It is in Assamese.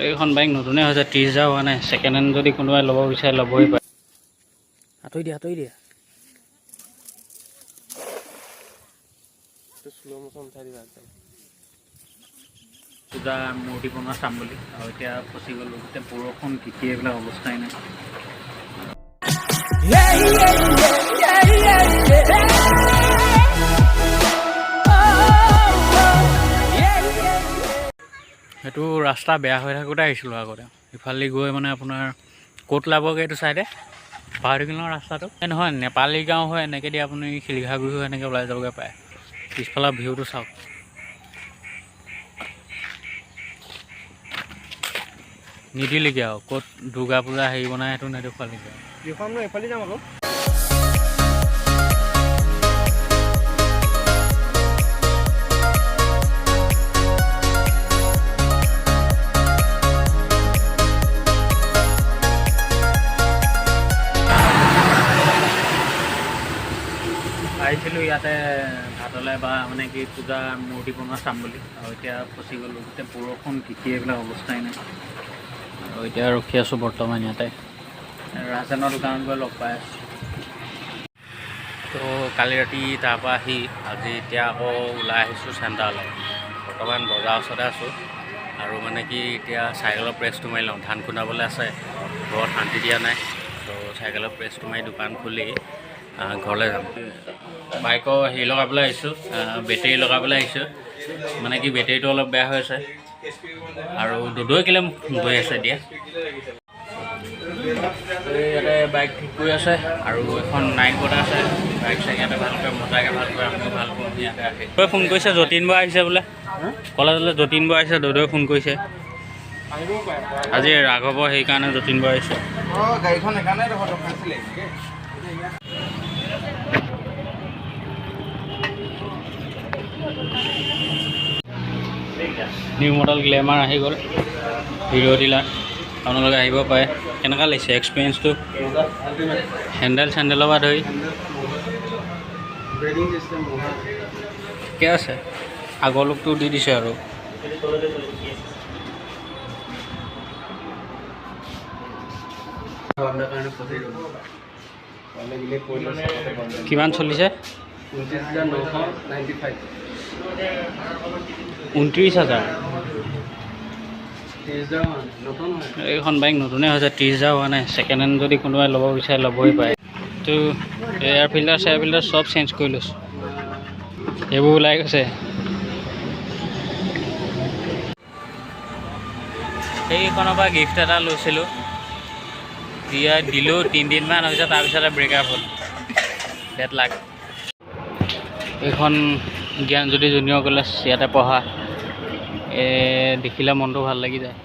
এইখন বাইক নতুনেই হৈছে, 30,000 হোৱা নাই। ছেকেণ্ড হেণ্ড যদি কোনোবাই ল'ব বিচাৰে ল'বই পাৰে। আঁতৰি দিয়া পূজা মূৰ্তি বনোৱা চাম বুলি, আৰু এতিয়া ফচি গ'লোঁ। এতিয়া বৰষুণ তিতি এইবিলাক অৱস্থাই নাই। সেইটো ৰাস্তা বেয়া হৈ থাকোঁতে আহিছিলোঁ আগতে। ইফালে গৈ মানে আপোনাৰ ক'ত লাবগৈ এইটো চাইডে পাহাৰী কিনাৰৰ ৰাস্তাটো নহয়, নেপালী গাঁও হয় এনেকৈ দি আপুনি শিলিখাগুৰি হৈ এনেকৈ ওলাই যাবগৈ পায়। পিছফালৰ ভিউটো চাওক। নিদিলেগৈ আৰু ক'ত দুৰ্গা পূজা হেৰি বনাই সেইটো নেদেখুৱালেগৈ আৰু। এইফালে যাম আকৌ। আহিছিলোঁ ইয়াতে ঘাটলৈ বা মানে কি পূজা মূৰ্তি বনোৱা চাম বুলি, আৰু এতিয়া ফচি গ'লোঁ। এতিয়া বৰষুণ তিতি এইবিলাক অৱস্থাই নাই। আৰু এতিয়া ৰখি আছোঁ বৰ্তমান ইয়াতে। ৰাজেনৰ দোকানত গৈ লগ পাই আছোঁ। তো কালি ৰাতি তাৰপৰা আহি আজি এতিয়া আকৌ ওলাই আহিছোঁ চেণ্টাৰলৈ। বৰ্তমান বজাৰ ওচৰতে আছোঁ। আৰু মানে কি এতিয়া চাইকেলৰ প্ৰেছটো মাৰি লওঁ, ধান খুন্দাবলৈ আছে। ঘৰত শান্তি দিয়া নাই, তো চাইকেলৰ প্ৰেছটো মাৰি দোকান খুলি ঘৰলৈ যাম। বাইকৰ হেৰি লগাবলৈ আহিছোঁ, বেটেৰী লগাবলৈ আহিছোঁ। মানে কি বেটেৰীটো অলপ বেয়া হৈ আছে, আৰু দুদৈ কেলৈ গৈ আছে এতিয়া। ইয়াতে বাইক ঠিক কৰি আছে, আৰু এখন নাইকত আছে। বাইক চাইক ইয়াতে ভালকৈ মজাকৈ ভালকৈ আমিও ভাল কৰোঁ ইয়াতে আহি। তই ফোন কৰিছে, যতীন বৰা আহিছে বোলে কলেজলৈ। যতীন বৰা আহিছে, দুদৈ ফোন কৰিছে। আজি ৰাঘৱৰ সেইকাৰণে যতীন বৰা আহিছে। গাড়ীখন সেইকাৰণে নিউ মডেল গ্লেমাৰ আহি গ'ল, হিৰ' ডিলাৰ। আপোনালোকে আহিব পাৰে। কেনেকুৱা লাগিছে এক্সপিৰিয়েঞ্চটো? হেণ্ডেল চেণ্ডেলৰ পৰা ধৰি ঠিকে আছে। আগৰ লুকটো দি দিছে আৰু। কিমান চলিছে? 29,000। এইখন বাইক নতুনেই হৈছে, 30,000 হোৱা নাই। ছেকেণ্ড হেণ্ড যদি কোনোবাই ল'ব বিচাৰে ল'বই পাৰে। তো এয়াৰফিল্টাৰ চব চেঞ্জ কৰি লৈছোঁ, এইবোৰ ওলাই গৈছে। সেইখনৰ পৰা গিফ্ট এটা লৈছিলোঁ, দিলোঁ 3 দিনমান হৈছে, তাৰপিছতে ব্ৰেকআপ হ'ল। ডেড লাখ। এইখন জ্ঞানজ্যোতি জুনিয়ৰ কলেজ, ইয়াতে পঢ়া। দেখিলে মনটো ভাল লাগি যায়।